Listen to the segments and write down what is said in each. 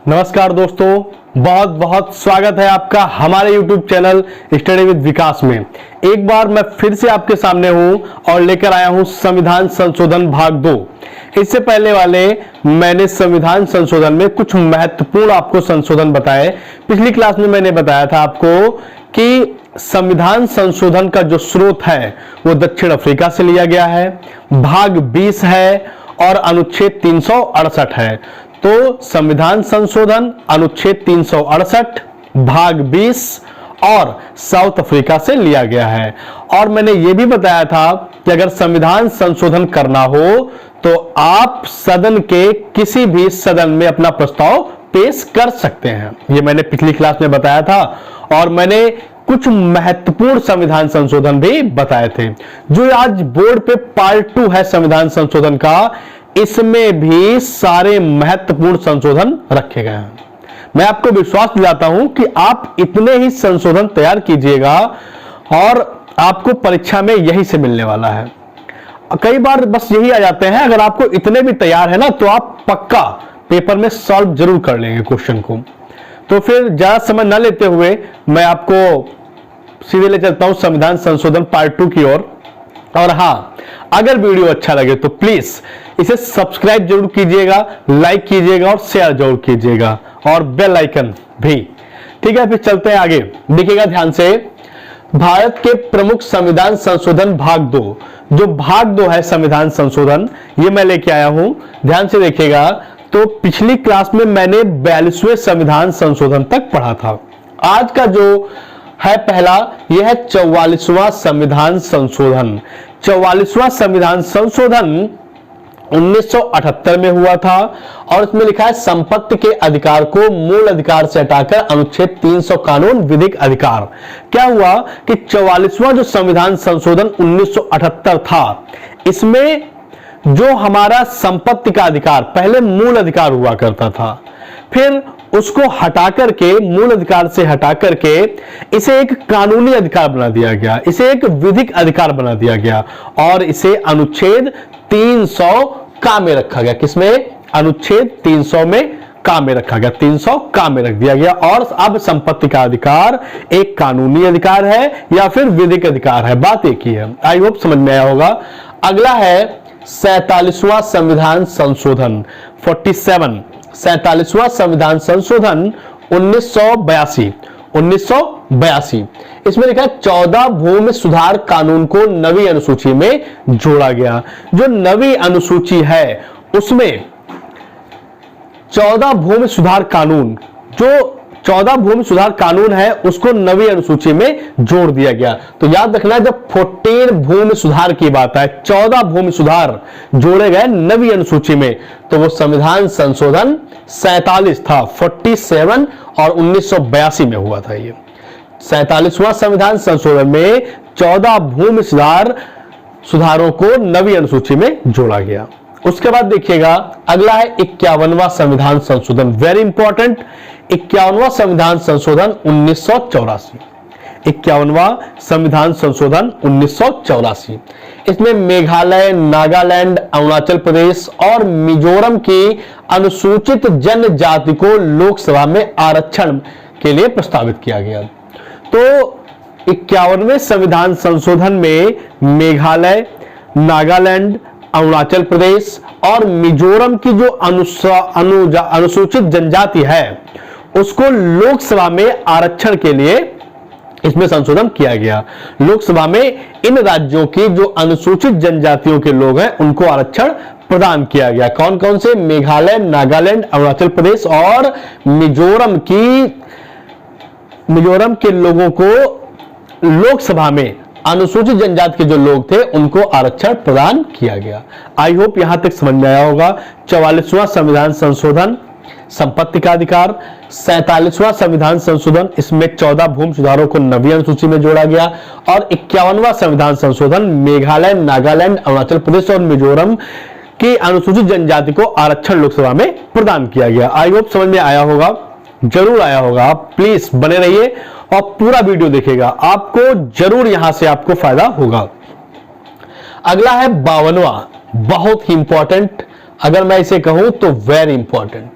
नमस्कार दोस्तों, बहुत बहुत स्वागत है आपका हमारे YouTube चैनल स्टडी विद विकास में। एक बार मैं फिर से आपके सामने हूं और लेकर आया हूं संविधान संशोधन भाग 2। इससे पहले वाले मैंने संविधान संशोधन में कुछ महत्वपूर्ण आपको संशोधन बताए। पिछली क्लास में मैंने बताया था आपको कि संविधान संशोधन का जो स्रोत है वो दक्षिण अफ्रीका से लिया गया है, भाग 20 है और अनुच्छेद 368 है। तो संविधान संशोधन अनुच्छेद 368 भाग 20 और साउथ अफ्रीका से लिया गया है। और मैंने यह भी बताया था कि अगर संविधान संशोधन करना हो तो आप सदन के किसी भी सदन में अपना प्रस्ताव पेश कर सकते हैं। यह मैंने पिछली क्लास में बताया था और मैंने कुछ महत्वपूर्ण संविधान संशोधन भी बताए थे। जो आज बोर्ड पे पार्ट 2 है संविधान संशोधन का, इसमें भी सारे महत्वपूर्ण संशोधन रखे गए हैं। मैं आपको विश्वास दिलाता हूं कि आप इतने ही संशोधन तैयार कीजिएगा और आपको परीक्षा में यही से मिलने वाला है। कई बार बस यही आ जाते हैं, अगर आपको इतने भी तैयार है ना तो आप पक्का पेपर में सॉल्व जरूर कर लेंगे क्वेश्चन को। तो फिर ज्यादा समय न लेते हुए मैं आपको सीधे ले चलता हूं संविधान संशोधन पार्ट 2 की ओर। और हाँ, अगर वीडियो अच्छा लगे तो प्लीज इसे सब्सक्राइब जरूर कीजिएगा, लाइक कीजिएगा और शेयर जरूर कीजिएगा और बेल आइकन भी। ठीक है, फिर चलते हैं आगे। देखिएगा ध्यान से, भारत के प्रमुख संविधान संशोधन भाग 2। जो भाग 2 है संविधान संशोधन, ये मैं लेके आया हूं। ध्यान से देखिएगा। तो पिछली क्लास में मैंने 42वें संविधान संशोधन तक पढ़ा था। आज का जो है पहला, यह है 44वां संविधान संशोधन। 44वां संविधान संशोधन 1978 में हुआ था और इसमें लिखा है संपत्ति के अधिकार को मूल अधिकार से हटाकर अनुच्छेद 300 कानून विधिक अधिकार। क्या हुआ कि 44वां जो संविधान संशोधन 1978 था, इसमें जो हमारा संपत्ति का अधिकार पहले मूल अधिकार हुआ करता था, फिर उसको हटाकर के मूल अधिकार से हटाकर के इसे एक कानूनी अधिकार बना दिया गया, इसे एक विधिक अधिकार बना दिया गया और इसे अनुच्छेद 300 का में रखा गया। किसमें? अनुच्छेद 300 में का में रखा गया, 300 का में रख दिया गया। और अब संपत्ति का अधिकार एक कानूनी अधिकार है या फिर विधिक अधिकार है, बात एक ही है। आई होप समझ में आया होगा। अगला है 47वां संविधान संशोधन 47। 47वां संविधान संशोधन 1982। इसमें लिखा है 14 भूमि सुधार कानून को नवी अनुसूची में जोड़ा गया। जो नवी अनुसूची है उसमें 14 भूमि सुधार कानून, जो 14 भूमि सुधार कानून है उसको नवी अनुसूची में जोड़ दिया गया। तो याद रखना, जब 14 भूमि सुधार की बात है, 14 भूमि सुधार जोड़े गए नवी अनुसूची में, तो वो संविधान संशोधन 47 था। 47 और 1982 में हुआ था। ये 47वां संविधान संशोधन में 14 भूमि सुधारों को नवी अनुसूची में जोड़ा गया। उसके बाद देखिएगा, अगला है 51वां संविधान संशोधन। वेरी इंपॉर्टेंट, 51वां संविधान संशोधन 1984। 51वां संविधान संशोधन 1984। इसमें मेघालय, नागालैंड, अरुणाचल प्रदेश और मिजोरम की अनुसूचित जनजाति को लोकसभा में आरक्षण के लिए प्रस्तावित किया गया। तो 51वें संविधान संशोधन में मेघालय, नागालैंड, अरुणाचल प्रदेश और मिजोरम की जो अनुसूचित जनजाति है उसको लोकसभा में आरक्षण के लिए इसमें संशोधन किया गया। लोकसभा में इन राज्यों की जो अनुसूचित जनजातियों के लोग हैं उनको आरक्षण प्रदान किया गया। कौन कौन से? मेघालय, नागालैंड, अरुणाचल प्रदेश और मिजोरम के लोगों को लोकसभा में अनुसूचित जनजाति के जो लोग थे उनको आरक्षण प्रदान किया गया। आई होप यहां तक समझ में आया होगा। 44वां संविधान संशोधन संपत्ति का अधिकार, 47वां संविधान संशोधन, इसमें 14 भूमि सुधारों को नवी अनुसूची में जोड़ा गया और 51वां संविधान संशोधन मेघालय, नागालैंड, अरुणाचल प्रदेश और मिजोरम की अनुसूचित जनजाति को आरक्षण लोकसभा में प्रदान किया गया। आई होप समझ में आया होगा, जरूर आया होगा। आप प्लीज बने रहिए और पूरा वीडियो देखिएगा, आपको जरूर यहां से आपको फायदा होगा। अगला है 52वां, बहुत ही इंपॉर्टेंट, अगर मैं इसे कहूं तो वेरी इंपॉर्टेंट।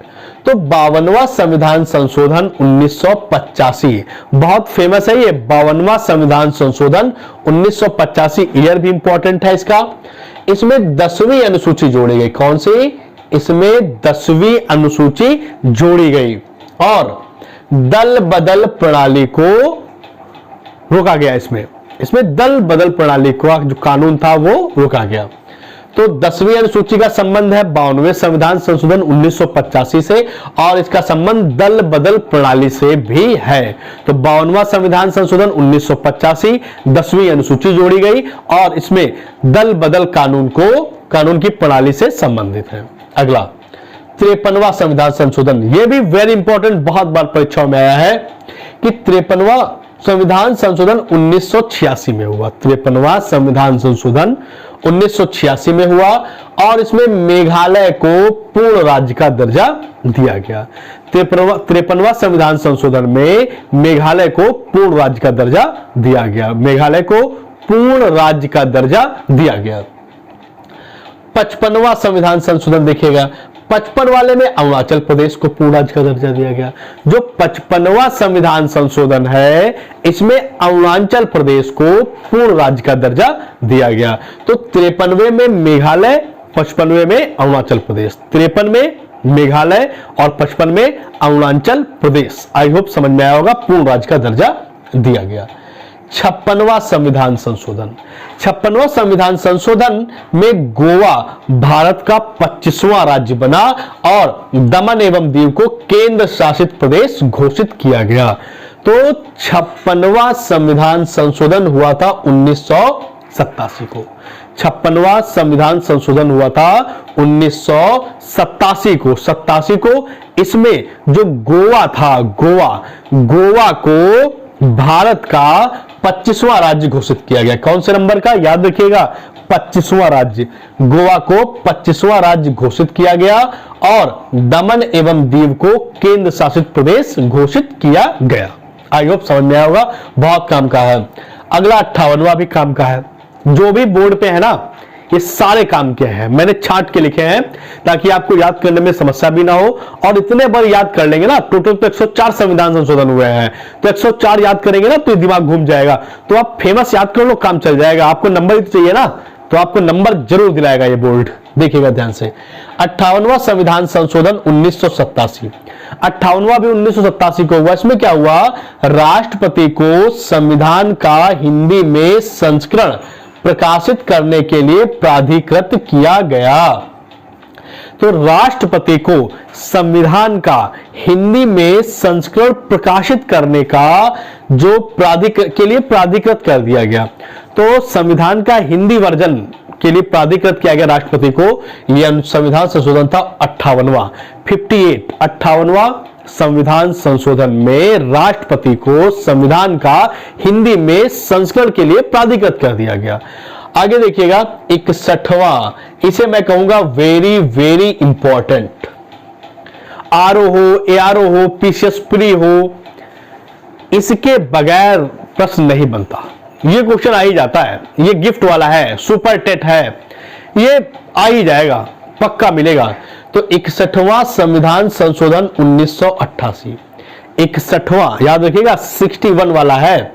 तो 52वां संविधान संशोधन 1985 बहुत फेमस है ये 52वां संविधान संशोधन 1985। ईयर भी इंपॉर्टेंट है इसका। इसमें 10वीं अनुसूची जोड़ी गई। कौन सी? इसमें 10वीं अनुसूची जोड़ी गई और दल बदल प्रणाली को रोका गया। इसमें दल बदल प्रणाली का जो कानून था वो रोका गया। तो 10वीं अनुसूची का संबंध है 52वें संविधान संशोधन 1985 से और इसका संबंध दल बदल प्रणाली से भी है। तो 52वां संविधान संशोधन 1985, 10वीं अनुसूची जोड़ी गई और इसमें दल बदल कानून की प्रणाली से संबंधित है। अगला 53वां संविधान संशोधन, यह भी वेरी इंपॉर्टेंट, बहुत बार परीक्षाओं में आया है कि 53वां संविधान संशोधन 1986 में हुआ। 53वां संविधान संशोधन 1986 में हुआ और इसमें मेघालय को पूर्ण राज्य का दर्जा दिया गया। 53वां संविधान संशोधन में मेघालय को पूर्ण राज्य का दर्जा दिया गया। मेघालय को पूर्ण राज्य का दर्जा दिया गया। 55वां संविधान संशोधन देखिएगा, 55 वाले में अरुणाचल प्रदेश को पूर्ण राज्य का दर्जा दिया गया। जो 55वां संविधान संशोधन है इसमें अरुणाचल प्रदेश को पूर्ण राज्य का दर्जा दिया गया। तो 53वें में मेघालय, 55वें में अरुणाचल प्रदेश। 53 में मेघालय और 55 में अरुणाचल प्रदेश। आई होप समझ में आया होगा, पूर्ण राज्य का दर्जा दिया गया। 56वां संविधान संशोधन, 56वां संविधान संशोधन में गोवा भारत का 25वां राज्य बना और दमन एवं दीव को केंद्र शासित प्रदेश घोषित किया गया। तो 56वां संविधान संशोधन हुआ था 1987 को। 56वां संविधान संशोधन हुआ था 1987 को। 87 को इसमें जो गोवा था, गोवा को भारत का 25वां राज्य घोषित किया गया। कौन से नंबर का? याद रखिएगा, 25वां राज्य। गोवा को 25वां राज्य घोषित किया गया और दमन एवं दीव को केंद्र शासित प्रदेश घोषित किया गया। आई होप समझ में आया होगा, बहुत काम का है। अगला 58वां भी काम का है। जो भी बोर्ड पे है ना, ये सारे काम के हैं, मैंने छांट के लिखे हैं ताकि आपको याद करने में समस्या भी ना हो। और इतने बार याद कर लेंगे ना, टोटल तो 104 संविधान संशोधन हुए हैं, तो 104 याद करेंगे ना तो दिमाग घूम जाएगा। तो आप फेमस याद कर लो, काम चल जाएगा। आपको नंबर ही तो चाहिए ना, तो आपको नंबर जरूर दिलाएगा ये बोर्ड। देखिएगा ध्यान से। 58वां संविधान संशोधन 1987, 58वां भी 1987 को हुआ। इसमें क्या हुआ? राष्ट्रपति को संविधान का हिंदी में संस्करण प्रकाशित करने के लिए प्राधिकृत किया गया। तो राष्ट्रपति को संविधान का हिंदी में संस्करण प्रकाशित करने का जो प्राधिकृत कर दिया गया। तो संविधान का हिंदी वर्जन के लिए प्राधिकृत किया गया राष्ट्रपति को। यह संविधान संशोधन था 58वां संविधान संशोधन में राष्ट्रपति को संविधान का हिंदी में संस्करण के लिए प्राधिकृत कर दिया गया। आगे देखिएगा 61वां, इसे मैं कहूंगा वेरी वेरी इंपॉर्टेंट। आरओ हो, एआरओ हो, पीसीएस प्री हो, इसके बगैर प्रश्न नहीं बनता। ये क्वेश्चन आ ही जाता है, ये गिफ्ट वाला है, सुपर टेट है, ये आ ही जाएगा, पक्का मिलेगा। तो 61वां संविधान संशोधन 1988, 61वां याद रखिएगा, 61 वाला है।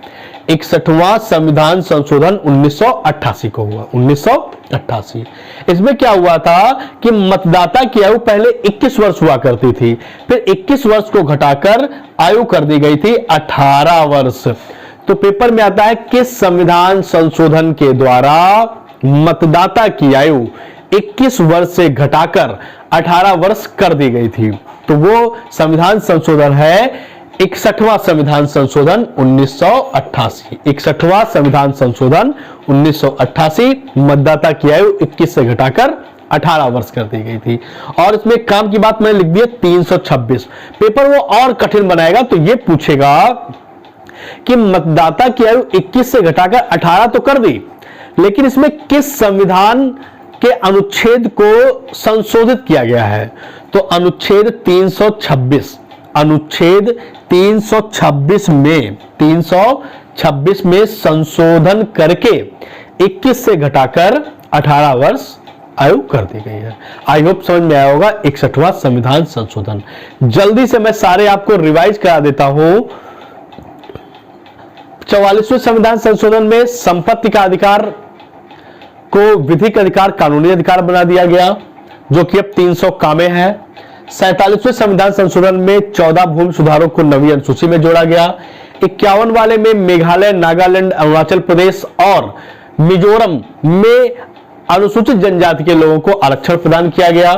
61वां संविधान संशोधन 1988 को हुआ, 1988। इसमें क्या हुआ था कि मतदाता की आयु पहले 21 वर्ष हुआ करती थी, फिर 21 वर्ष को घटाकर आयु कर दी गई थी 18 वर्ष। तो पेपर में आता है किस संविधान संशोधन के द्वारा मतदाता की आयु 21 वर्ष से घटाकर 18 वर्ष कर दी गई थी। तो वो संविधान संशोधन है 61वां संविधान संशोधन 1988। 61वां संविधान संशोधन 1988, मतदाता की आयु 21 से घटाकर 18 वर्ष कर दी गई थी। और इसमें काम की बात मैंने लिख दी है 326। पेपर वो और कठिन बनाएगा, तो ये पूछेगा कि मतदाता की आयु 21 से घटाकर 18 तो कर दी, लेकिन इसमें किस संविधान के अनुच्छेद को संशोधित किया गया है? तो अनुच्छेद 326, अनुच्छेद 326 में संशोधन करके 21 से घटाकर 18 वर्ष आयु कर दी गई है। आई होप समझ में आया होगा 61वां संविधान संशोधन। जल्दी से मैं सारे आपको रिवाइज करा देता हूं। 44वें संविधान संशोधन में संपत्ति का अधिकार को विधिक अधिकार, कानूनी अधिकार बना दिया गया, जो कि अब 300 का में है। 47वें संविधान संशोधन में 14 भूमि सुधारों को नवी अनुसूची में जोड़ा गया। 51 वाले में मेघालय, नागालैंड, अरुणाचल प्रदेश और मिजोरम में अनुसूचित जनजाति के लोगों को आरक्षण प्रदान किया गया।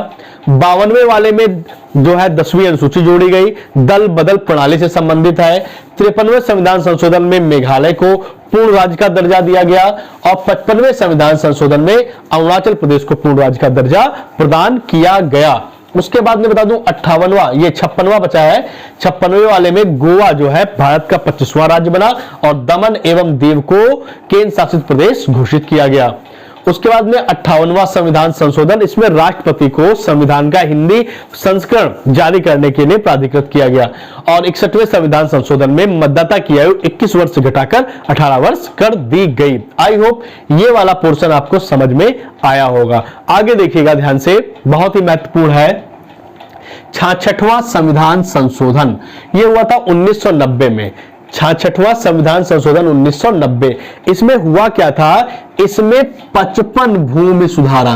52वें वाले में जो है 10वीं अनुसूची जोड़ी गई, दल बदल प्रणाली से संबंधित है। 53वें संविधान संशोधन में मेघालय को पूर्ण राज्य का दर्जा दिया गया और 55वें संविधान संशोधन में अरुणाचल प्रदेश को पूर्ण राज्य का दर्जा प्रदान किया गया। उसके बाद में बता दूं 58वां, ये 56वां बचा है। 56वें वाले में गोवा जो है भारत का 25वां राज्य बना और दमन एवं दीव को केंद्र शासित प्रदेश घोषित किया गया। उसके बाद में 58वां संविधान संशोधन, इसमें राष्ट्रपति को संविधान का हिंदी संस्करण जारी करने के लिए प्राधिकृत किया गया। और 61वें संविधान संशोधन में मतदाता की आयु 21 वर्ष से घटाकर 18 वर्ष कर दी गई। आई होप ये वाला पोर्शन आपको समझ में आया होगा। आगे देखिएगा ध्यान से, बहुत ही महत्वपूर्ण है। 66वां संविधान संशोधन ये हुआ था 1990 में। 66वां संविधान संशोधन 1990, इसमें हुआ क्या था, इसमें 55 भूमि सुधार,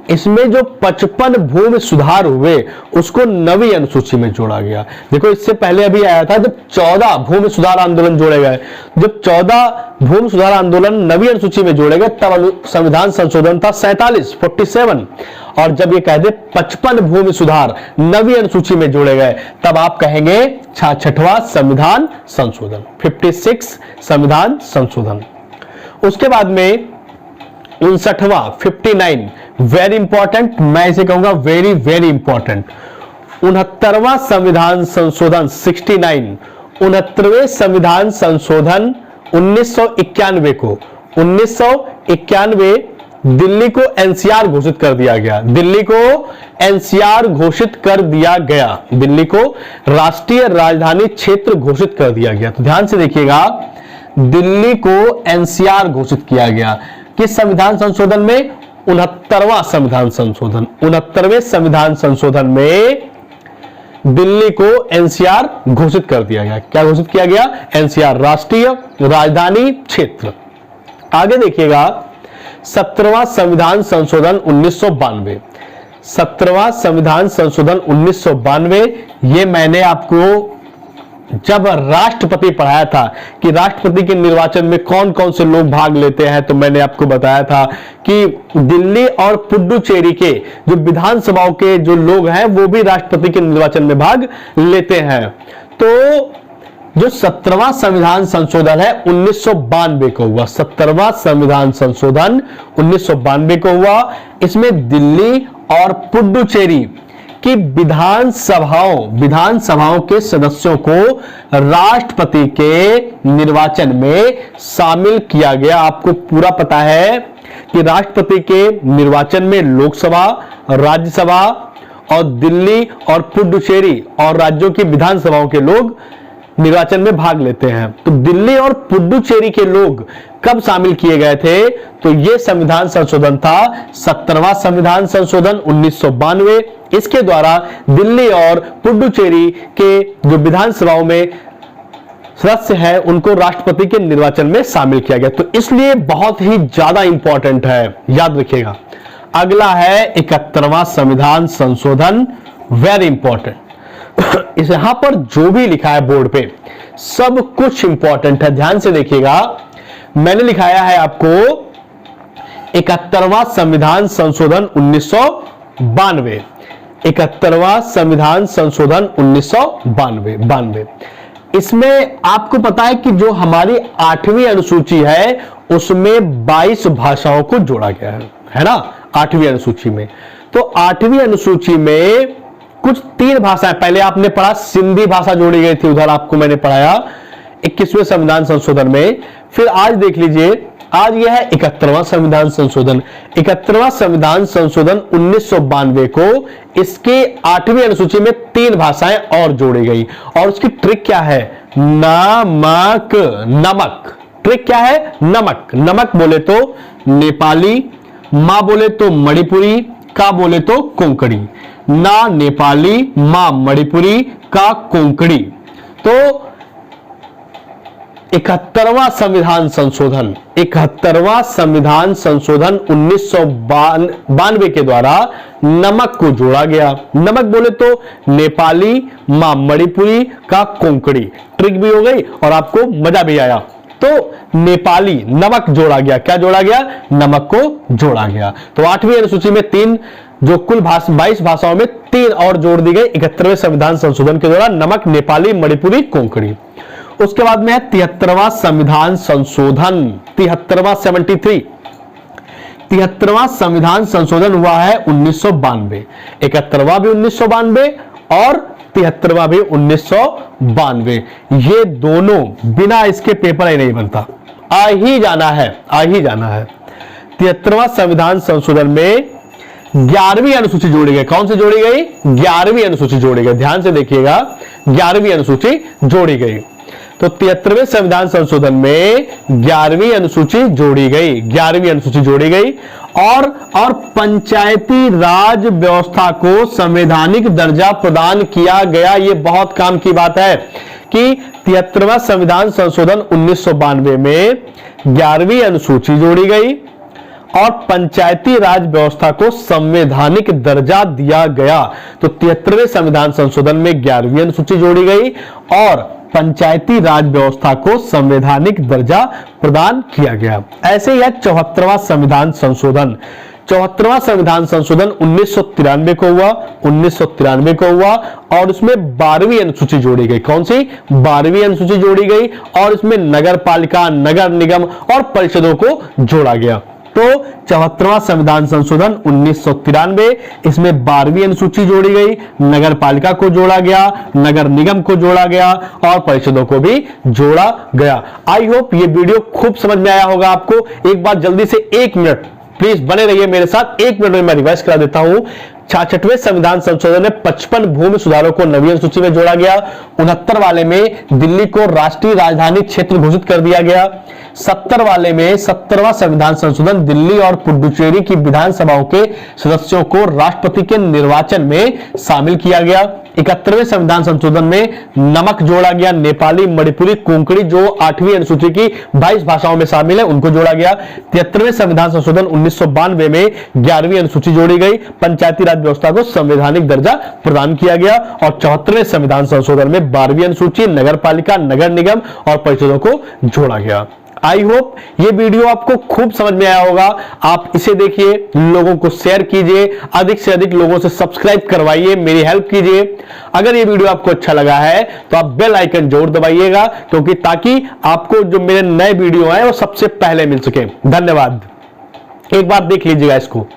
इसमें जो 55 भूमि सुधार हुए उसको नवी अनुसूची में जोड़ा गया। देखो इससे पहले अभी आया था जब 14 भूमि सुधार आंदोलन जोड़े गए, जब 14 भूमि सुधार आंदोलन नवी अनुसूची में जोड़े गए तब संविधान संशोधन था 47 और जब ये कहते 55 भूमि सुधार नवी अनुसूची में जोड़े गए तब आप कहेंगे 66वां संविधान संशोधन, 56 संविधान संशोधन। उसके बाद में 59वां 59 वेरी इंपॉर्टेंट, मैं इसे कहूंगा वेरी वेरी इंपॉर्टेंट। 69वां संविधान संशोधन 69, 69वें संविधान संशोधन 1991 को, 1991 दिल्ली को एनसीआर घोषित कर दिया गया। दिल्ली को एनसीआर घोषित कर दिया गया, दिल्ली को राष्ट्रीय राजधानी क्षेत्र घोषित कर दिया गया। तो ध्यान से देखिएगा, दिल्ली को एनसीआर घोषित किया गया किस संविधान संशोधन में, 69वां संविधान संशोधन। 69वें संविधान संशोधन में दिल्ली को एनसीआर घोषित कर दिया गया। क्या घोषित किया गया, एनसीआर, राष्ट्रीय राजधानी क्षेत्र। आगे देखिएगा 17वां संविधान संशोधन 1992, 17वां संविधान संशोधन 1992, ये मैंने आपको जब राष्ट्रपति पढ़ाया था कि राष्ट्रपति के निर्वाचन में कौन कौन से लोग भाग लेते हैं, तो मैंने आपको बताया था कि दिल्ली और पुडुचेरी के जो विधानसभाओं के जो लोग हैं वो भी राष्ट्रपति के निर्वाचन में भाग लेते हैं। तो जो 17वां संविधान संशोधन है 1992 को हुआ, 17वां संविधान संशोधन 1992 को हुआ। इसमें दिल्ली और पुडुचेरी कि विधानसभाओं के सदस्यों को राष्ट्रपति के निर्वाचन में शामिल किया गया। आपको पूरा पता है कि राष्ट्रपति के निर्वाचन में लोकसभा, राज्यसभा और दिल्ली और पुडुचेरी और राज्यों की विधानसभाओं के लोग निर्वाचन में भाग लेते हैं। तो दिल्ली और पुडुचेरी के लोग कब शामिल किए गए थे, तो यह संविधान संशोधन था 17वां संविधान संशोधन 1992। इसके द्वारा दिल्ली और पुडुचेरी के जो विधानसभाओं में सदस्य हैं उनको राष्ट्रपति के निर्वाचन में शामिल किया गया। तो इसलिए बहुत ही ज्यादा इंपॉर्टेंट है, याद रखिएगा। अगला है 71वां संविधान संशोधन, वेरी इंपॉर्टेंट। इस यहां पर जो भी लिखा है बोर्ड पे सब कुछ इंपॉर्टेंट है, ध्यान से देखिएगा। मैंने लिखाया है आपको 71वां संविधान संशोधन 1992, 71वां संविधान संशोधन 1992। इसमें आपको पता है कि जो हमारी 8वीं अनुसूची है उसमें 22 भाषाओं को जोड़ा गया है ना, 8वीं अनुसूची में। तो 8वीं अनुसूची में कुछ 3 भाषाएं, पहले आपने पढ़ा सिंधी भाषा जोड़ी गई थी, उधर आपको मैंने पढ़ाया 21वें संविधान संशोधन में। फिर आज देख लीजिए, आज यह है 71वां संविधान संशोधन। 71वां संविधान संशोधन 1992 को इसके 8वीं अनुसूची में 3 भाषाएं और जोड़ी गई। और उसकी ट्रिक क्या है, नमक। ट्रिक क्या है, नमक। नमक बोले तो नेपाली, मां बोले तो मणिपुरी, का बोले तो कोंकणी। ना नेपाली, मां मणिपुरी, का कोंकणी। तो 71वां संविधान संशोधन, 71वां संविधान संशोधन 1992 के द्वारा नमक को जोड़ा गया। नमक बोले तो नेपाली, मां मणिपुरी, का कोंकणी। ट्रिक भी हो गई और आपको मजा भी आया। तो नेपाली नमक जोड़ा गया, क्या जोड़ा गया? नमक को जोड़ा गया। तो 8वीं अनुसूची में 3 जो कुल 22 भाषाओं में 3 और जोड़ दी गई 71वें संविधान संशोधन के द्वारा, नमक, नेपाली, मणिपुरी, कोंकणी। उसके बाद में है 73वां संविधान संशोधन, 73वां 73। 73वां संविधान संशोधन हुआ है 1992। 71वां भी 1992 और 73वां भी 1992। ये दोनों बिना इसके पेपर ही नहीं बनता, आ ही जाना है, आ ही जाना है। 73वां संविधान संशोधन में 11वीं अनुसूची जोड़ी गई। कौन सी जोड़ी गई? 11वीं अनुसूची जोड़ी गई। ध्यान से देखिएगा, 11वीं अनुसूची जोड़ी गई। तो 73वें संविधान संशोधन में 11वीं अनुसूची जोड़ी गई, 11वीं अनुसूची जोड़ी गई। और पंचायती राज व्यवस्था को संवैधानिक दर्जा प्रदान किया गया। यह बहुत काम की बात है कि 73वां संविधान संशोधन 1992 में 11वीं अनुसूची जोड़ी गई और पंचायती राज व्यवस्था को संवैधानिक दर्जा दिया गया। तो 73वें संविधान संशोधन में 11वीं अनुसूची जोड़ी गई और पंचायती राज व्यवस्था को संवैधानिक दर्जा प्रदान किया गया। ऐसे ही है 74वां संविधान संशोधन। 74वां संविधान संशोधन 1993 को हुआ, 1993 को हुआ और उसमें 12वीं अनुसूची जोड़ी गई। कौन सी? 12वीं अनुसूची जोड़ी गई और इसमें नगर पालिका, नगर निगम और परिषदों को जोड़ा गया। तो 74वां संविधान संशोधन 1993, इसमें 12वीं अनुसूची जोड़ी गई, नगर पालिका को जोड़ा गया, नगर निगम को जोड़ा गया और परिषदों को भी जोड़ा गया। आई होप ये वीडियो खूब समझ में आया होगा आपको। एक बार जल्दी से 1 मिनट प्लीज बने रहिए मेरे साथ। 1 मिनट में मैं रिवाइज करा देता हूं। 66वें संविधान संशोधन में 55 भूमि सुधारों को नवीन सूची में जोड़ा गया। 69 वाले में दिल्ली को राष्ट्रीय राजधानी क्षेत्र घोषित कर दिया गया। 70 वाले में 70वां संविधान संशोधन दिल्ली और पुडुचेरी की विधानसभाओं के सदस्यों को राष्ट्रपति के निर्वाचन में शामिल किया गया। 71वें संविधान संशोधन में नमक जोड़ा गया, नेपाली, मणिपुरी, कोंकणी जो 8वीं अनुसूची की 22 भाषाओं में शामिल है उनको जोड़ा गया। 73वें संविधान संशोधन 1992 में 11वीं अनुसूची जोड़ी गई, पंचायती राज व्यवस्था को संवैधानिक दर्जा प्रदान किया गया और 74वें संविधान संशोधन में 12वीं अनुसूची, नगर पालिका, नगर निगम और परिषदों को जोड़ा गया। आई होप ये वीडियो आपको खूब समझ में आया होगा। आप इसे देखिए, लोगों को शेयर कीजिए, अधिक से अधिक लोगों से सब्सक्राइब करवाइए, मेरी हेल्प कीजिए। अगर ये वीडियो आपको अच्छा लगा है तो आप बेल आइकन जरूर दबाइएगा, क्योंकि ताकि आपको जो मेरे नए वीडियो आए वो सबसे पहले मिल सके। धन्यवाद। एक बार देख लीजिएगा इसको।